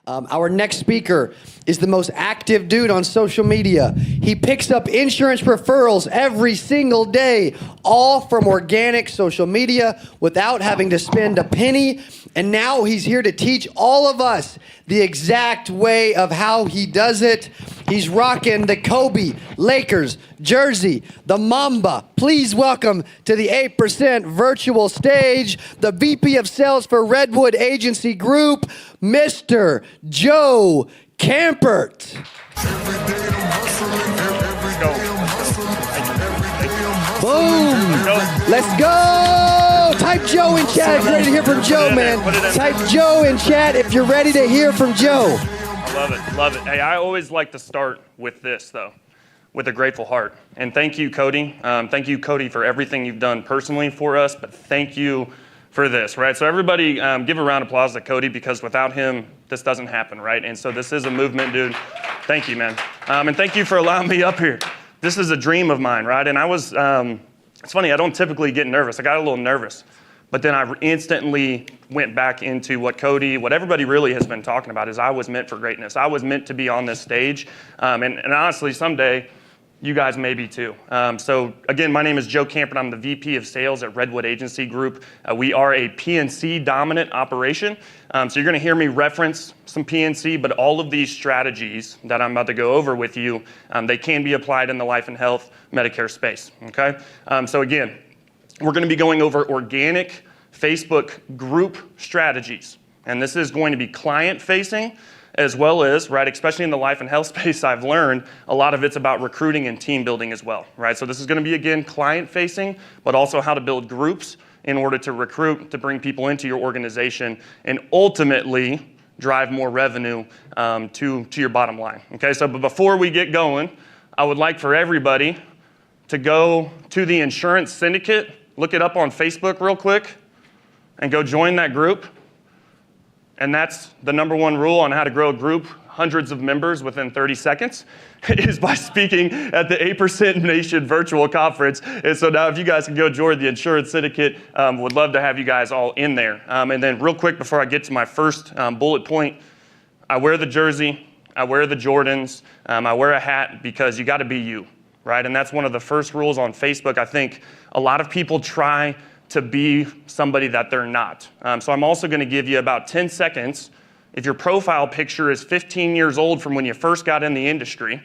Our next speaker is the most active dude on social media. He picks up insurance referrals every single day, all from organic social media without having to spend a penny. And now he's here to teach all of us the exact way of how he does it. He's rocking the Kobe Lakers jersey, the Mamba. Please welcome to the 8% virtual stage, the VP of Sales for Redwood Agency Group, Mr. Joe Kampert. Boom! Let's go! Type Joe in chat if you're ready to hear from Joe, man. Type Joe in chat if you're ready to hear from Joe. Love it, love it. Hey, I always like to start with this, though, with a grateful heart. And thank you, Cody. Thank you, Cody, for everything you've done personally for us, but thank you for this, right? So everybody give a round of applause to Cody, because without him, this doesn't happen, right? And so this is a movement, dude. Thank you, man. And thank you for allowing me up here. This is a dream of mine, right? And I was, it's funny, I don't typically get nervous. I got a little nervous. But then I instantly went back into what everybody really has been talking about, is I was meant for greatness. I was meant to be on this stage. And honestly, someday, you guys may be too. So again, my name is Joe Kampert. I'm the VP of Sales at Redwood Agency Group. We are a PNC dominant operation. So you're gonna hear me reference some PNC, but all of these strategies that I'm about to go over with you, they can be applied in the life and health Medicare space, okay? So again, we're gonna be going over organic Facebook group strategies. And this is going to be client facing, as well as, right, especially in the life and health space, I've learned a lot of it's about recruiting and team building as well, right? So this is gonna be, again, client facing, but also how to build groups in order to recruit, to bring people into your organization, and ultimately drive more revenue to your bottom line, okay? So but before we get going, I would like for everybody to go to the insurance syndicate, look it up on Facebook real quick, and go join that group. And that's the #1 rule on how to grow a group, hundreds of members within 30 seconds, is by speaking at the 8% Nation virtual conference. And so now if you guys can go join the insurance syndicate, would love to have you guys all in there. And then real quick before I get to my first bullet point, I wear the jersey, I wear the Jordans, I wear a hat because you gotta be you, right? And that's one of the first rules on Facebook. I think a lot of people try to be somebody that they're not. So I'm also gonna give you about 10 seconds. If your profile picture is 15 years old from when you first got in the industry,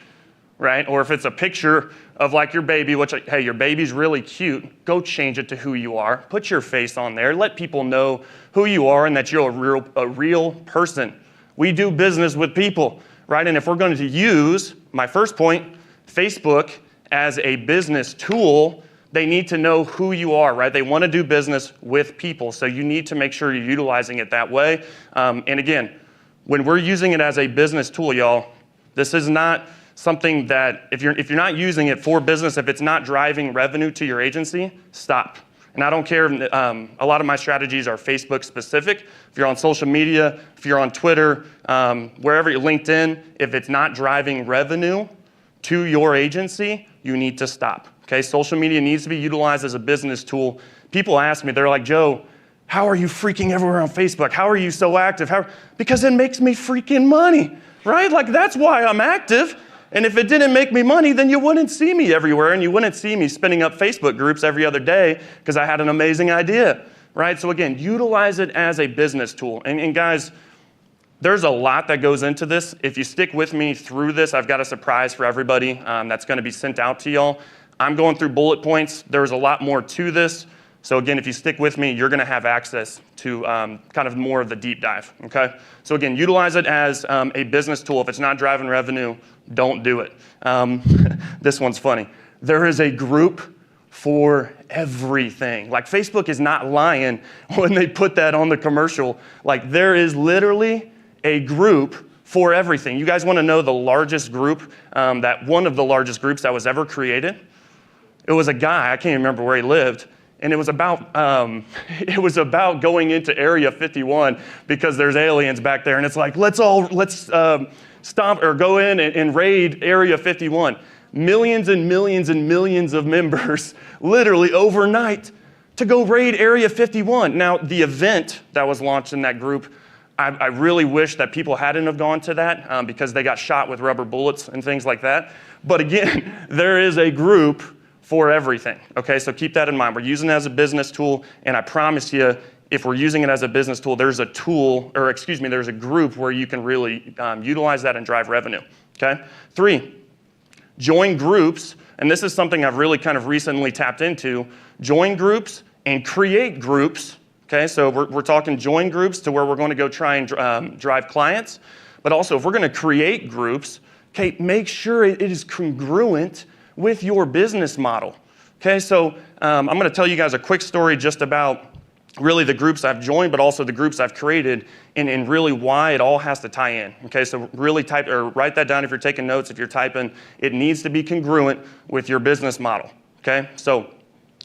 right? Or if it's a picture of like your baby, which, hey, your baby's really cute, go change it to who you are. Put your face on there. Let people know who you are and that you're a real person. We do business with people, right? And if we're going to use, my first point, Facebook as a business tool, they need to know who you are, right? They want to do business with people, so you need to make sure you're utilizing it that way. And again, when we're using it as a business tool, y'all, this is not something that, if you're not using it for business, if it's not driving revenue to your agency, stop. And I don't care, a lot of my strategies are Facebook specific. If you're on social media, if you're on Twitter, wherever you're LinkedIn, if it's not driving revenue to your agency, you need to stop. Okay, social media needs to be utilized as a business tool. People ask me, they're like, Joe, how are you freaking everywhere on Facebook? How are you so active? Because it makes me freaking money, right? Like that's why I'm active. And if it didn't make me money, then you wouldn't see me everywhere and you wouldn't see me spinning up Facebook groups every other day because I had an amazing idea, right? So again, utilize it as a business tool. And guys, there's a lot that goes into this. If you stick with me through this, I've got a surprise for everybody that's gonna be sent out to y'all. I'm going through bullet points. There's a lot more to this. So again, if you stick with me, you're gonna have access to kind of more of the deep dive, okay? So again, utilize it as a business tool. If it's not driving revenue, don't do it. This one's funny. There is a group for everything. Like Facebook is not lying when they put that on the commercial. Like there is literally a group for everything. You guys wanna know the largest group, one of the largest groups that was ever created? It was a guy, I can't remember where he lived, and it was about going into Area 51 because there's aliens back there, and it's like, let's stomp or go in and raid Area 51. Millions and millions and millions of members, literally overnight, to go raid Area 51. Now, the event that was launched in that group I really wish that people hadn't have gone to that because they got shot with rubber bullets and things like that. But again, there is a group for everything, okay? So keep that in mind. We're using it as a business tool, and I promise you, if we're using it as a business tool, there's a there's a group where you can really utilize that and drive revenue, okay? 3, join groups, and this is something I've really kind of recently tapped into. Join groups and create groups, okay? So we're talking join groups to where we're going to go try and drive clients, but also if we're going to create groups, okay, make sure it is congruent with your business model, okay? So I'm going to tell you guys a quick story just about really the groups I've joined, but also the groups I've created, and really why it all has to tie in, okay? So really write that down if you're taking notes, if you're typing. It needs to be congruent with your business model, okay? So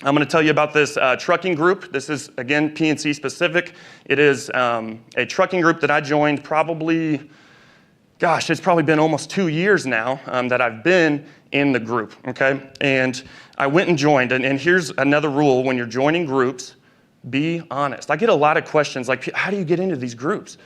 I'm going to tell you about this trucking group. This is, again, PNC specific. It is a trucking group that I joined it's probably been almost 2 years now that I've been in the group, okay? And I went and joined, and here's another rule when you're joining groups: be honest. I get a lot of questions like, how do you get into these groups?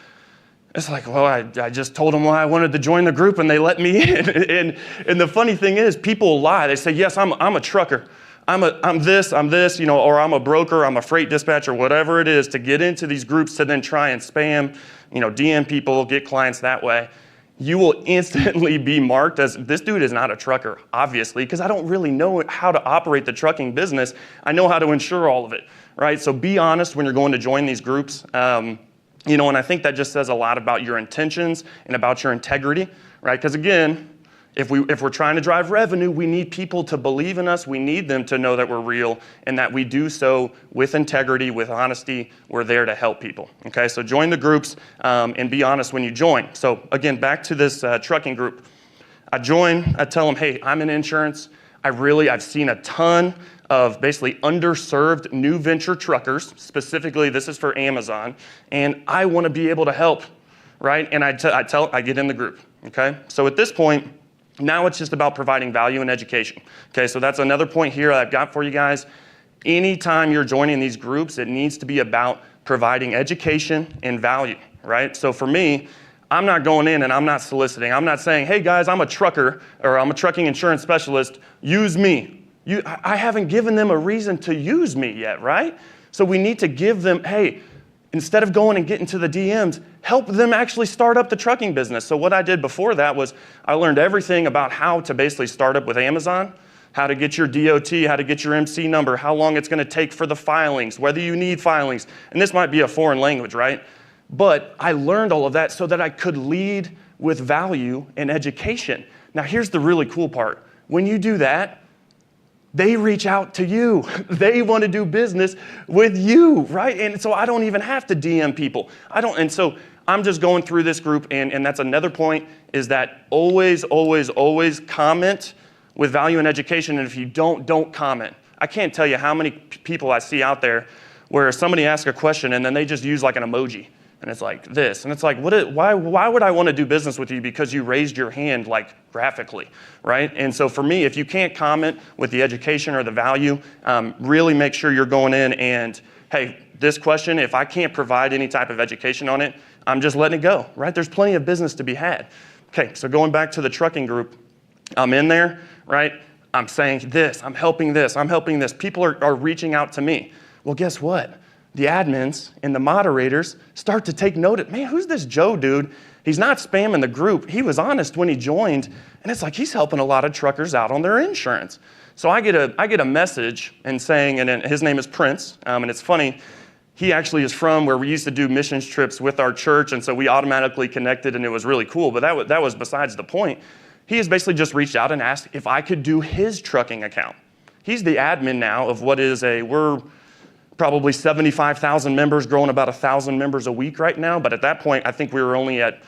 It's like, well, I just told them why I wanted to join the group and they let me in. And the funny thing is, people lie. They say, yes, I'm a trucker. I'm this, or I'm a broker, I'm a freight dispatcher, whatever it is, to get into these groups to then try and spam, DM people, get clients that way. You will instantly be marked as, this dude is not a trucker, obviously, because I don't really know how to operate the trucking business. I know how to insure all of it, right? So be honest when you're going to join these groups. And I think that just says a lot about your intentions and about your integrity, right? Because again, if we're trying to drive revenue, we need people to believe in us. We need them to know that we're real and that we do so with integrity, with honesty. We're there to help people, okay? So join the groups and be honest when you join. So again, back to this trucking group. I join, I tell them, hey, I'm in insurance. I've seen a ton of basically underserved new venture truckers. Specifically, this is for Amazon, and I want to be able to help, right? And I get in the group, okay? So at this point, now it's just about providing value and education. Okay, so that's another point here I've got for you guys. Anytime you're joining these groups, it needs to be about providing education and value, right? So for me, I'm not going in and I'm not soliciting. I'm not saying, hey guys, I'm a trucker or I'm a trucking insurance specialist, use me. I haven't given them a reason to use me yet, right? So we need to give them, hey, instead of going and getting to the DMs, help them actually start up the trucking business. So what I did before that was I learned everything about how to basically start up with Amazon, how to get your DOT, how to get your MC number, how long it's going to take for the filings, whether you need filings. And this might be a foreign language, right? But I learned all of that so that I could lead with value and education. Now here's the really cool part. When you do that, they reach out to you. They want to do business with you, right? And so I don't even have to DM people. And so I'm just going through this group, and that's another point, is that always, always, always comment with value and education, and if you don't comment. I can't tell you how many people I see out there where somebody asks a question and then they just use like an emoji. And it's like this. And it's like, why would I want to do business with you because you raised your hand like graphically, right? And so for me, if you can't comment with the education or the value, really make sure you're going in and, hey, this question, if I can't provide any type of education on it, I'm just letting it go, right? There's plenty of business to be had. Okay, so going back to the trucking group, I'm in there, right? I'm saying this, I'm helping this. People are reaching out to me. Well, guess what? The admins and the moderators start to take note of, man, who's this Joe dude? He's not spamming the group. He was honest when he joined, and it's like he's helping a lot of truckers out on their insurance. So I get a message and saying, and his name is Prince, and it's funny, he actually is from where we used to do missions trips with our church, and so we automatically connected, and it was really cool, but that was besides the point. He has basically just reached out and asked if I could do his trucking account. He's the admin now of what is we're probably 75,000 members, growing about 1,000 members a week right now. But at that point, I think we were only at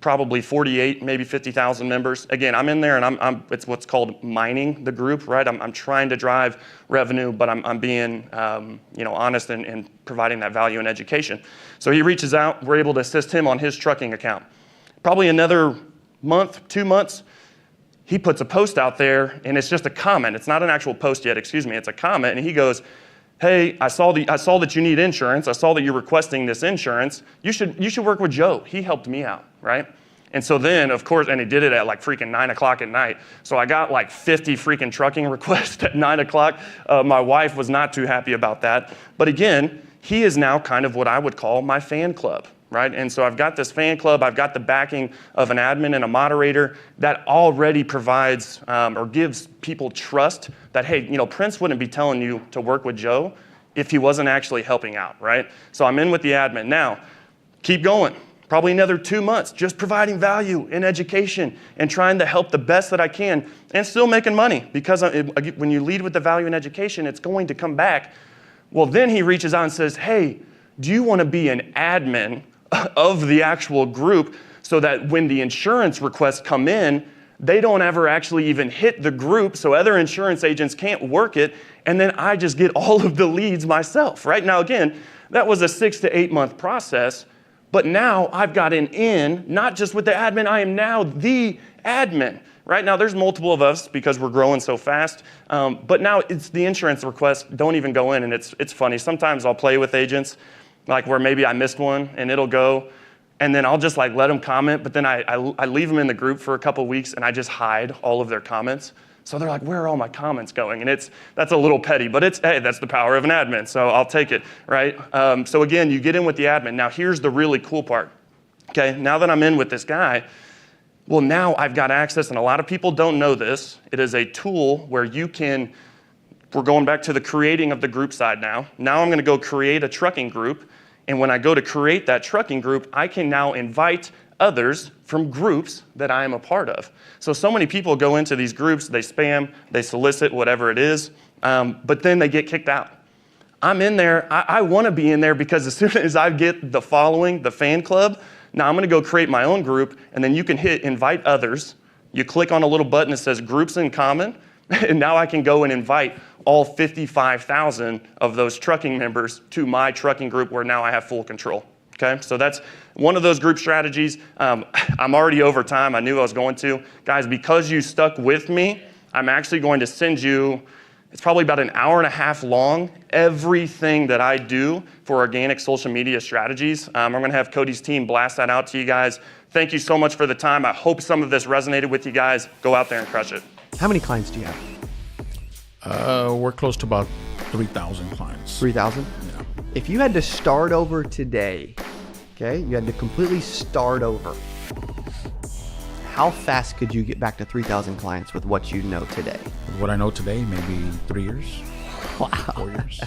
probably 48, maybe 50,000 members. Again, I'm in there and it's what's called mining the group, right? I'm trying to drive revenue, but I'm being honest and providing that value and education. So he reaches out, we're able to assist him on his trucking account. Probably another month, 2 months, he puts a post out there and it's just a comment. It's not an actual post yet, it's a comment. And he goes, hey, I saw that you need insurance. I saw that you're requesting this insurance. You should work with Joe. He helped me out, right? And so then, of course, and he did it at like freaking 9 o'clock at night. So I got like 50 freaking trucking requests at 9 o'clock. My wife was not too happy about that. But again, he is now kind of what I would call my fan club, right? And so I've got this fan club. I've got the backing of an admin and a moderator that already provides or gives people trust that, hey, Prince wouldn't be telling you to work with Joe if he wasn't actually helping out, right? So I'm in with the admin. Now, keep going. Probably another 2 months, just providing value in education and trying to help the best that I can and still making money because when you lead with the value in education, it's going to come back. Well, then he reaches out and says, hey, do you want to be an admin of the actual group so that when the insurance requests come in, they don't ever actually even hit the group so other insurance agents can't work it, and then I just get all of the leads myself, right? Now, again, that was a 6 to 8 month process. But now I've got an in, not just with the admin, I am now the admin. Right now there's multiple of us because we're growing so fast. But now it's the insurance requests don't even go in, and it's funny. Sometimes I'll play with agents, like where maybe I missed one and it'll go, and then I'll just like let them comment, but then I leave them in the group for a couple weeks and I just hide all of their comments. So they're like, where are all my comments going? And that's a little petty, but hey, that's the power of an admin, so I'll take it, right? So again, you get in with the admin. Now here's the really cool part, okay? Now that I'm in with this guy, well, now I've got access, and a lot of people don't know this. It is a tool where we're going back to the creating of the group side now. Now I'm gonna go create a trucking group, and when I go to create that trucking group, I can now invite others from groups that I am a part of. So many people go into these groups, they spam, they solicit, whatever it is, but then they get kicked out. I'm in there, I wanna be in there because as soon as I get the following, the fan club, now I'm gonna go create my own group, and then you can hit invite others. You click on a little button that says groups in common, and now I can go and invite all 55,000 of those trucking members to my trucking group where now I have full control. Okay, so that's one of those group strategies. I'm already over time. I knew I was going to. Guys, because you stuck with me, I'm actually going to send you, it's probably about an hour and a half long, everything that I do for organic social media strategies. I'm going to have Cody's team blast that out to you guys. Thank you so much for the time. I hope some of this resonated with you guys. Go out there and crush it. How many clients do you have? We're close to about 3,000 clients. 3,000? Yeah. If you had to start over today, okay, you had to completely start over, how fast could you get back to 3,000 clients with what you know today? What I know today, maybe 3 years. Wow. 4 years.